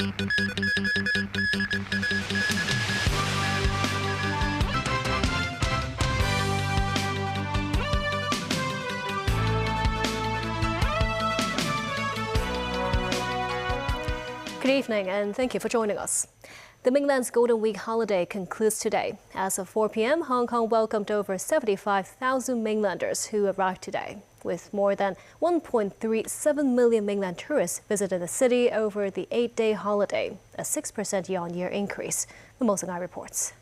Good evening and thank you for joining us. The mainland's Golden Week holiday concludes today. As of 4 p.m., Hong Kong welcomed over 75,000 mainlanders who arrived today, with more than 1.37 million mainland tourists visited the city over the 8-day holiday, a 6% year-on-year increase. The Mosingai reports.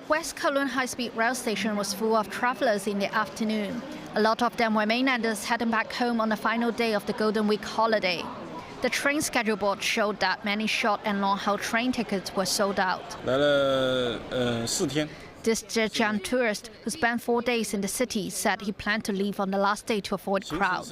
West Kowloon High-Speed Rail Station was full of travellers in the afternoon. A lot of them were mainlanders heading back home on the final day of the Golden Week holiday. The train schedule board showed that many short and long-haul train tickets were sold out. This Zhejiang tourist, who spent 4 days in the city, said he planned to leave on the last day to avoid crowds.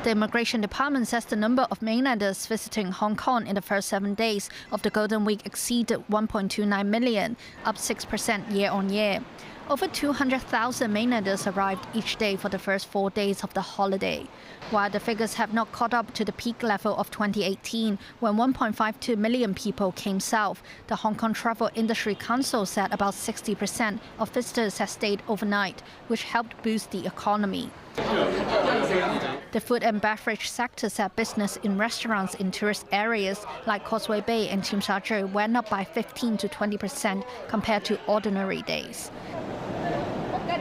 The Immigration Department says the number of mainlanders visiting Hong Kong in the first 7 days of the Golden Week exceeded 1.29 million, up 6% year-on-year. Over 200,000 mainlanders arrived each day for the first 4 days of the holiday. While the figures have not caught up to the peak level of 2018, when 1.52 million people came south, the Hong Kong Travel Industry Council said about 60% of visitors have stayed overnight, which helped boost the economy. The food and beverage sector said business in restaurants in tourist areas like Causeway Bay and Tsim Sha Tsui went up by 15 to 20% compared to ordinary days.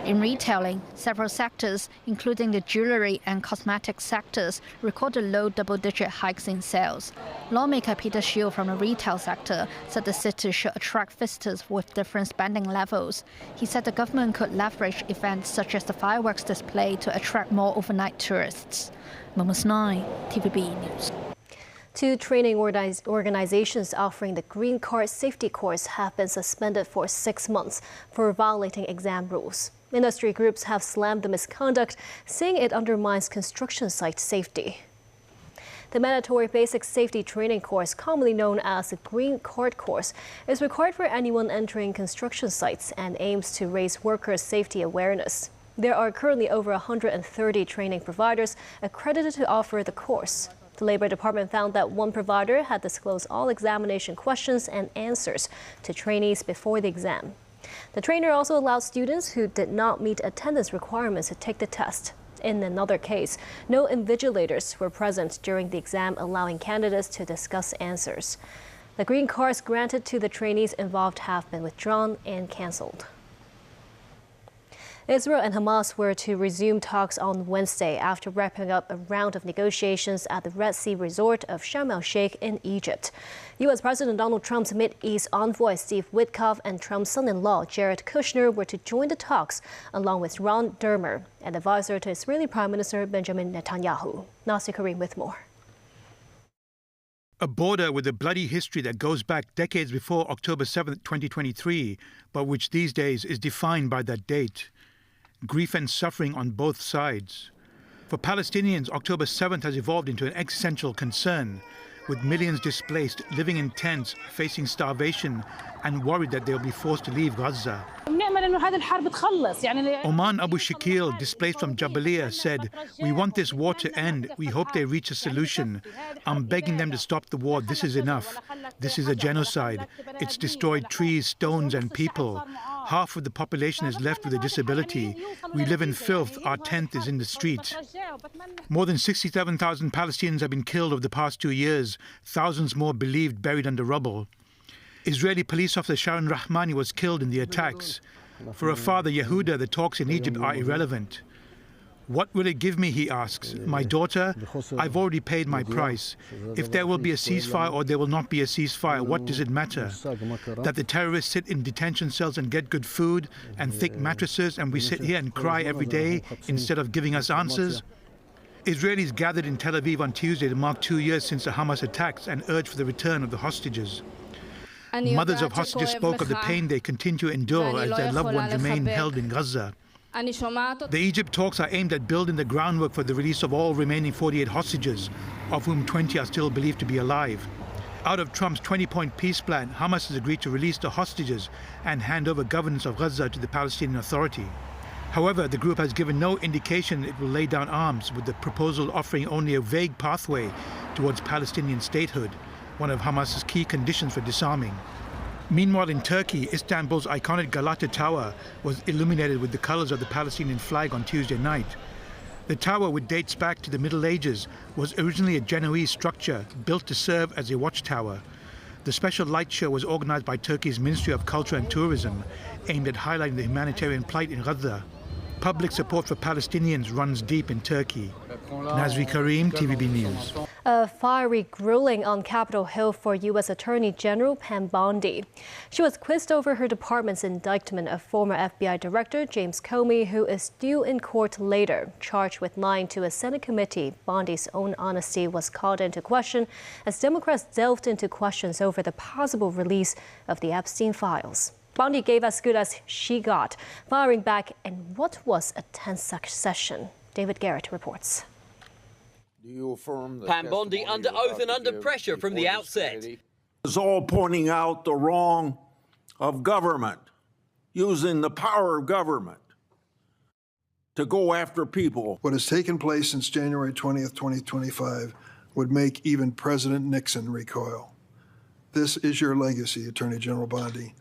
In retailing, several sectors, including the jewelry and cosmetics sectors, recorded low double-digit hikes in sales. Lawmaker Peter Shield from the retail sector said the city should attract visitors with different spending levels. He said the government could leverage events such as the fireworks display to attract more overnight tourists. Mosingai, TVB News. 2 training organizations offering the Green Card Safety course have been suspended for 6 months for violating exam rules. Industry groups have slammed the misconduct, saying it undermines construction site safety. The mandatory basic safety training course, commonly known as the Green Card course, is required for anyone entering construction sites and aims to raise workers' safety awareness. There are currently over 130 training providers accredited to offer the course. The Labor Department found that one provider had disclosed all examination questions and answers to trainees before the exam. The trainer also allowed students who did not meet attendance requirements to take the test. In another case, no invigilators were present during the exam, allowing candidates to discuss answers. The green cards granted to the trainees involved have been withdrawn and cancelled. Israel and Hamas were to resume talks on Wednesday after wrapping up a round of negotiations at the Red Sea resort of Sharm el-Sheikh in Egypt. U.S. President Donald Trump's Mideast envoy Steve Witkoff and Trump's son-in-law Jared Kushner were to join the talks, along with Ron Dermer, an advisor to Israeli Prime Minister Benjamin Netanyahu. Nasir Karim with more. A border with a bloody history that goes back decades before October 7, 2023, but which these days is defined by that date. Grief and suffering on both sides. For Palestinians, October 7th has evolved into an existential concern, with millions displaced, living in tents, facing starvation, and worried that they'll be forced to leave Gaza. Oman Abu Shakil, displaced from Jabalia, said, "We want this war to end. We hope they reach a solution. I'm begging them to stop the war. This is enough. This is a genocide. It's destroyed trees, stones, and people. Half of the population is left with a disability. We live in filth. Our tent is in the street." More than 67,000 Palestinians have been killed over the past 2 years, thousands more believed buried under rubble. Israeli police officer Sharon Rahmani was killed in the attacks. For a father, Yehuda, the talks in Egypt are irrelevant. "What will it give me?" he asks. "My daughter? I've already paid my price. If there will be a ceasefire or there will not be a ceasefire, what does it matter? That the terrorists sit in detention cells and get good food and thick mattresses, and we sit here and cry every day instead of giving us answers?" Israelis gathered in Tel Aviv on Tuesday to mark 2 years since the Hamas attacks and urged for the return of the hostages. Mothers of hostages spoke of the pain they continue to endure as their loved ones remain held in Gaza. The Egypt talks are aimed at building the groundwork for the release of all remaining 48 hostages, of whom 20 are still believed to be alive. Out of Trump's 20-point peace plan, Hamas has agreed to release the hostages and hand over governance of Gaza to the Palestinian Authority. However, the group has given no indication it will lay down arms, with the proposal offering only a vague pathway towards Palestinian statehood, one of Hamas's key conditions for disarming. Meanwhile, in Turkey, Istanbul's iconic Galata Tower was illuminated with the colors of the Palestinian flag on Tuesday night. The tower, which dates back to the Middle Ages, was originally a Genoese structure built to serve as a watchtower. The special light show was organized by Turkey's Ministry of Culture and Tourism, aimed at highlighting the humanitarian plight in Gaza. Public support for Palestinians runs deep in Turkey. Nazri Karim, TVB News. A fiery grueling on Capitol Hill for U.S. Attorney General Pam Bondi. She was quizzed over her department's indictment of former FBI Director James Comey, who is due in court later. Charged with lying to a Senate committee, Bondi's own honesty was called into question as Democrats delved into questions over the possible release of the Epstein files. Bondi gave as good as she got, firing back in what was a tense session. David Garrett reports. Pam Bondi under oath and under pressure from the outset. It's all pointing out the wrong of government, using the power of government to go after people. What has taken place since January 20th, 2025 would make even President Nixon recoil. This is your legacy, Attorney General Bondi.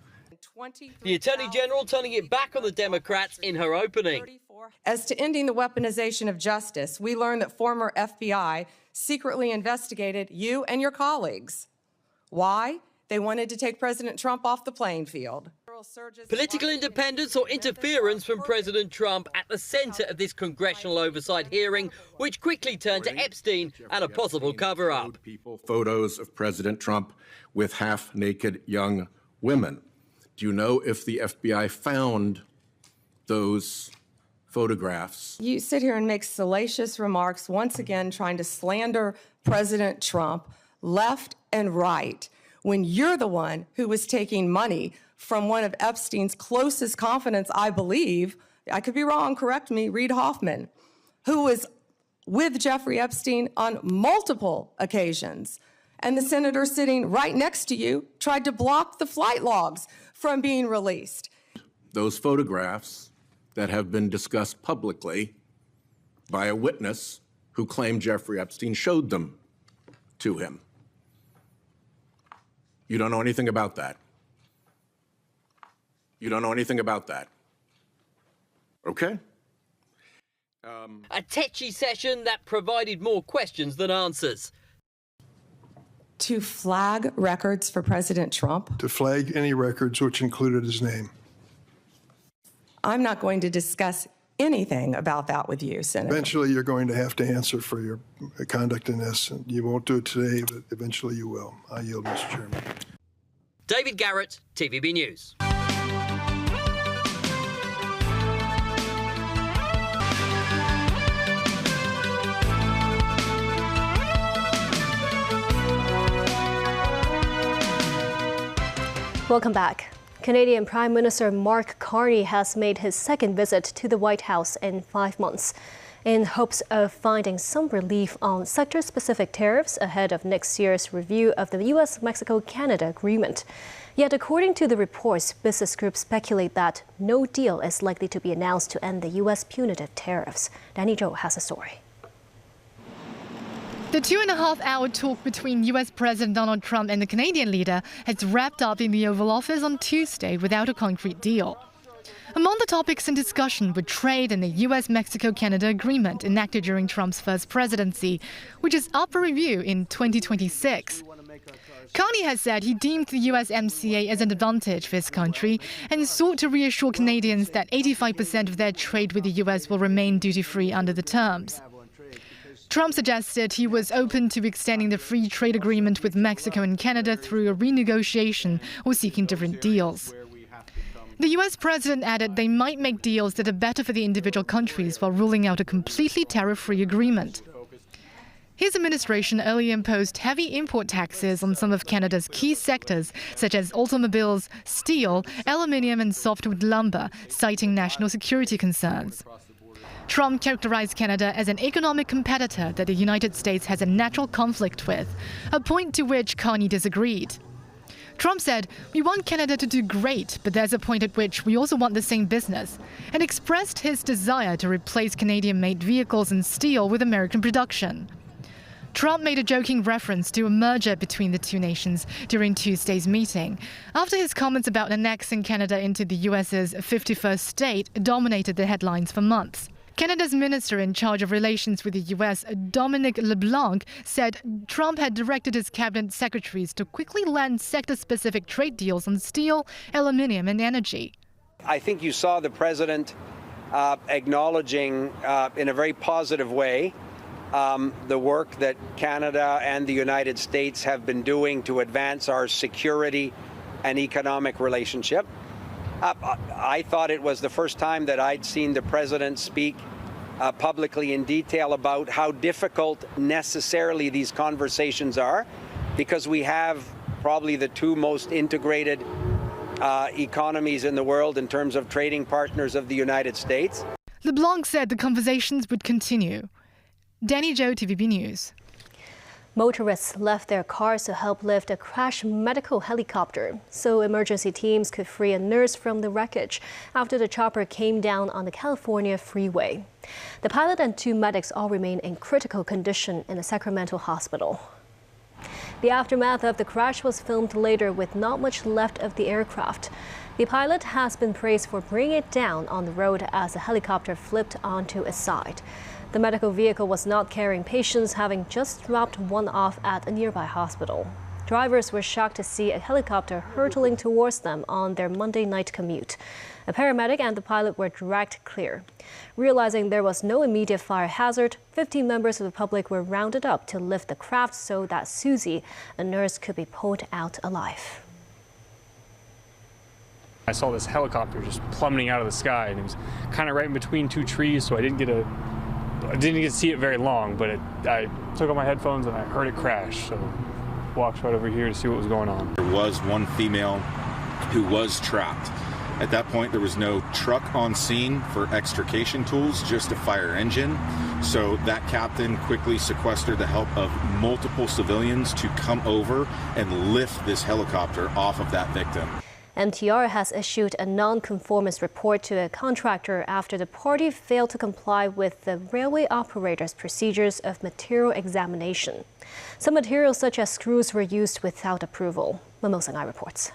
The Attorney General turning it back on the Democrats in her opening. As to ending the weaponization of justice, we learned that former FBI secretly investigated you and your colleagues. Why? They wanted to take President Trump off the playing field. Political independence or interference from President Trump at the center of this congressional oversight hearing, which quickly turned to Epstein and a possible cover-up. Photos of President Trump with half-naked young women. Do you know if the FBI found those photographs? You sit here and make salacious remarks, once again trying to slander President Trump left and right, when you're the one who was taking money from one of Epstein's closest confidants, I believe, I could be wrong, correct me, Reid Hoffman, who was with Jeffrey Epstein on multiple occasions. And the senator sitting right next to you tried to block the flight logs from being released. Those photographs that have been discussed publicly by a witness who claimed Jeffrey Epstein showed them to him. You don't know anything about that. You don't know anything about that. Okay? A tetchy session that provided more questions than answers. To flag records for President Trump? To flag any records which included his name. I'm not going to discuss anything about that with you, Senator. Eventually, you're going to have to answer for your conduct in this. And you won't do it today, but eventually you will. I yield, Mr. Chairman. David Garrett, TVB News. Welcome back. Canadian Prime Minister Mark Carney has made his second visit to the White House in 5 months in hopes of finding some relief on sector-specific tariffs ahead of next year's review of the U.S.-Mexico-Canada agreement. Yet, according to the reports, business groups speculate that no deal is likely to be announced to end the U.S. punitive tariffs. Danny Zhou has a story. The 2.5-hour talk between U.S. President Donald Trump and the Canadian leader has wrapped up in the Oval Office on Tuesday without a concrete deal. Among the topics in discussion were trade and the U.S.-Mexico-Canada agreement enacted during Trump's first presidency, which is up for review in 2026. Carney has said he deemed the USMCA as an advantage for his country and sought to reassure Canadians that 85% of their trade with the U.S. will remain duty-free under the terms. Trump suggested he was open to extending the free trade agreement with Mexico and Canada through a renegotiation or seeking different deals. The U.S. president added they might make deals that are better for the individual countries while ruling out a completely tariff-free agreement. His administration earlier imposed heavy import taxes on some of Canada's key sectors, such as automobiles, steel, aluminium and softwood lumber, citing national security concerns. Trump characterized Canada as an economic competitor that the United States has a natural conflict with, a point to which Carney disagreed. Trump said, "We want Canada to do great, but there's a point at which we also want the same business," and expressed his desire to replace Canadian-made vehicles and steel with American production. Trump made a joking reference to a merger between the two nations during Tuesday's meeting, after his comments about annexing Canada into the US's 51st state dominated the headlines for months. Canada's minister in charge of relations with the US, Dominic LeBlanc, said Trump had directed his cabinet secretaries to quickly land sector-specific trade deals on steel, aluminium and energy. I think you saw the president acknowledging in a very positive way the work that Canada and the United States have been doing to advance our security and economic relationship. I thought it was the first time that I'd seen the president speak publicly in detail about how difficult necessarily these conversations are, because we have probably the two most integrated economies in the world in terms of trading partners of the United States. LeBlanc said the conversations would continue. Danny Zhou, TVB News. Motorists left their cars to help lift a crashed medical helicopter so emergency teams could free a nurse from the wreckage after the chopper came down on the California freeway. The pilot and two medics all remain in critical condition in a Sacramento hospital. The aftermath of the crash was filmed later with not much left of the aircraft. The pilot has been praised for bringing it down on the road as the helicopter flipped onto its side. The medical vehicle was not carrying patients, having just dropped one off at a nearby hospital. Drivers were shocked to see a helicopter hurtling towards them on their Monday night commute. A paramedic and the pilot were dragged clear. Realizing there was no immediate fire hazard, 15 members of the public were rounded up to lift the craft so that Susie, a nurse, could be pulled out alive. I saw this helicopter just plummeting out of the sky, and it was kind of right in between two trees, so I didn't get to see it very long, but I took off my headphones and I heard it crash, so walked right over here to see what was going on. There was one female who was trapped. At that point, there was no truck on scene for extrication tools, just a fire engine. So that captain quickly sequestered the help of multiple civilians to come over and lift this helicopter off of that victim. MTR has issued a non-conformance report to a contractor after the party failed to comply with the railway operator's procedures of material examination. Some materials such as screws were used without approval. Mimosa Ngai reports.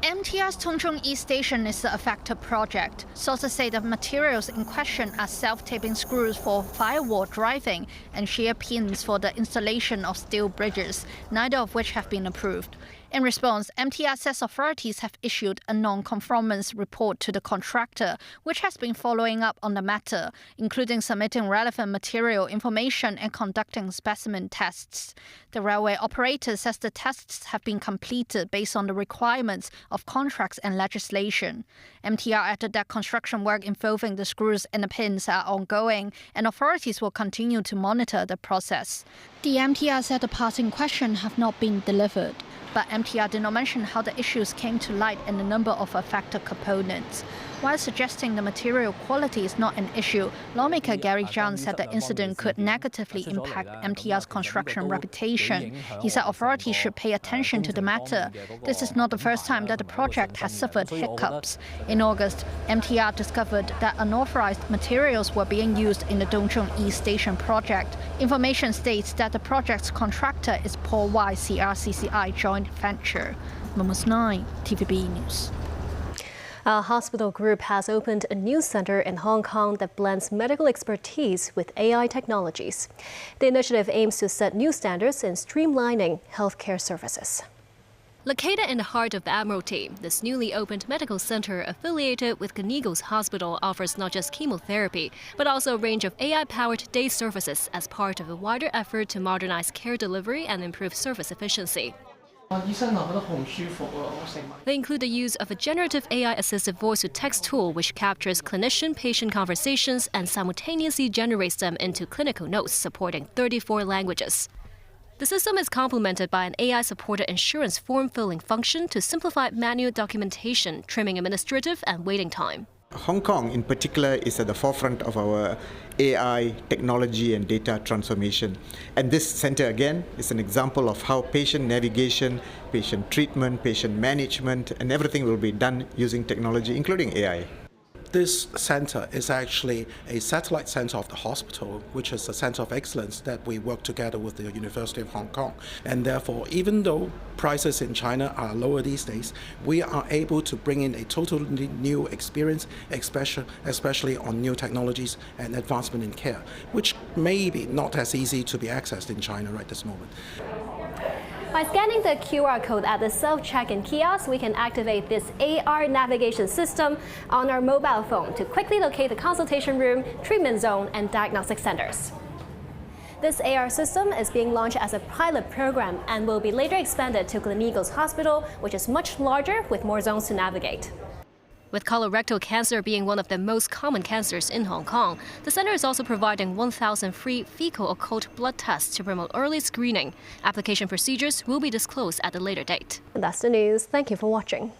MTR's Tongchong East Station is the affected project. Sources say the materials in question are self-taping screws for firewall driving and shear pins for the installation of steel bridges, neither of which have been approved. In response, MTR says authorities have issued a non-conformance report to the contractor, which has been following up on the matter, including submitting relevant material information and conducting specimen tests. The railway operator says the tests have been completed based on the requirements of contracts and legislation. MTR added that construction work involving the screws and the pins are ongoing, and authorities will continue to monitor the process. The MTR said the parts in question have not been delivered, but MTR did not mention how the issues came to light and the number of affected components. While suggesting the material quality is not an issue, lawmaker Gary Zhang said the incident could negatively impact MTR's construction reputation. He said authorities should pay attention to the matter. This is not the first time that the project has suffered hiccups. In August, MTR discovered that unauthorized materials were being used in the Tongchong East Station project. Information states that the project's contractor is Paul Y CRCCI joint venture. Mimosa Ngai, TVB News. A hospital group has opened a new center in Hong Kong that blends medical expertise with AI technologies. The initiative aims to set new standards in streamlining healthcare services. Located in the heart of the Admiralty, this newly opened medical center affiliated with Gleneagles Hospital offers not just chemotherapy, but also a range of AI-powered day services as part of a wider effort to modernize care delivery and improve service efficiency. They include the use of a generative AI-assisted voice-to-text tool which captures clinician-patient conversations and simultaneously generates them into clinical notes supporting 34 languages. The system is complemented by an AI-supported insurance form-filling function to simplify manual documentation, trimming administrative and waiting time. Hong Kong in particular is at the forefront of our AI technology and data transformation. And this center again is an example of how patient navigation, patient treatment, patient management, and everything will be done using technology, including AI. This center is actually a satellite center of the hospital, which is a center of excellence that we work together with the University of Hong Kong. And therefore, even though prices in China are lower these days, we are able to bring in a totally new experience, especially on new technologies and advancement in care, which may be not as easy to be accessed in China right this moment. By scanning the QR code at the self-check-in kiosk, we can activate this AR navigation system on our mobile phone to quickly locate the consultation room, treatment zone, and diagnostic centers. This AR system is being launched as a pilot program and will be later expanded to Gleneagles Hospital, which is much larger with more zones to navigate. With colorectal cancer being one of the most common cancers in Hong Kong, the center is also providing 1,000 free fecal occult blood tests to promote early screening. Application procedures will be disclosed at a later date. And that's the news. Thank you for watching.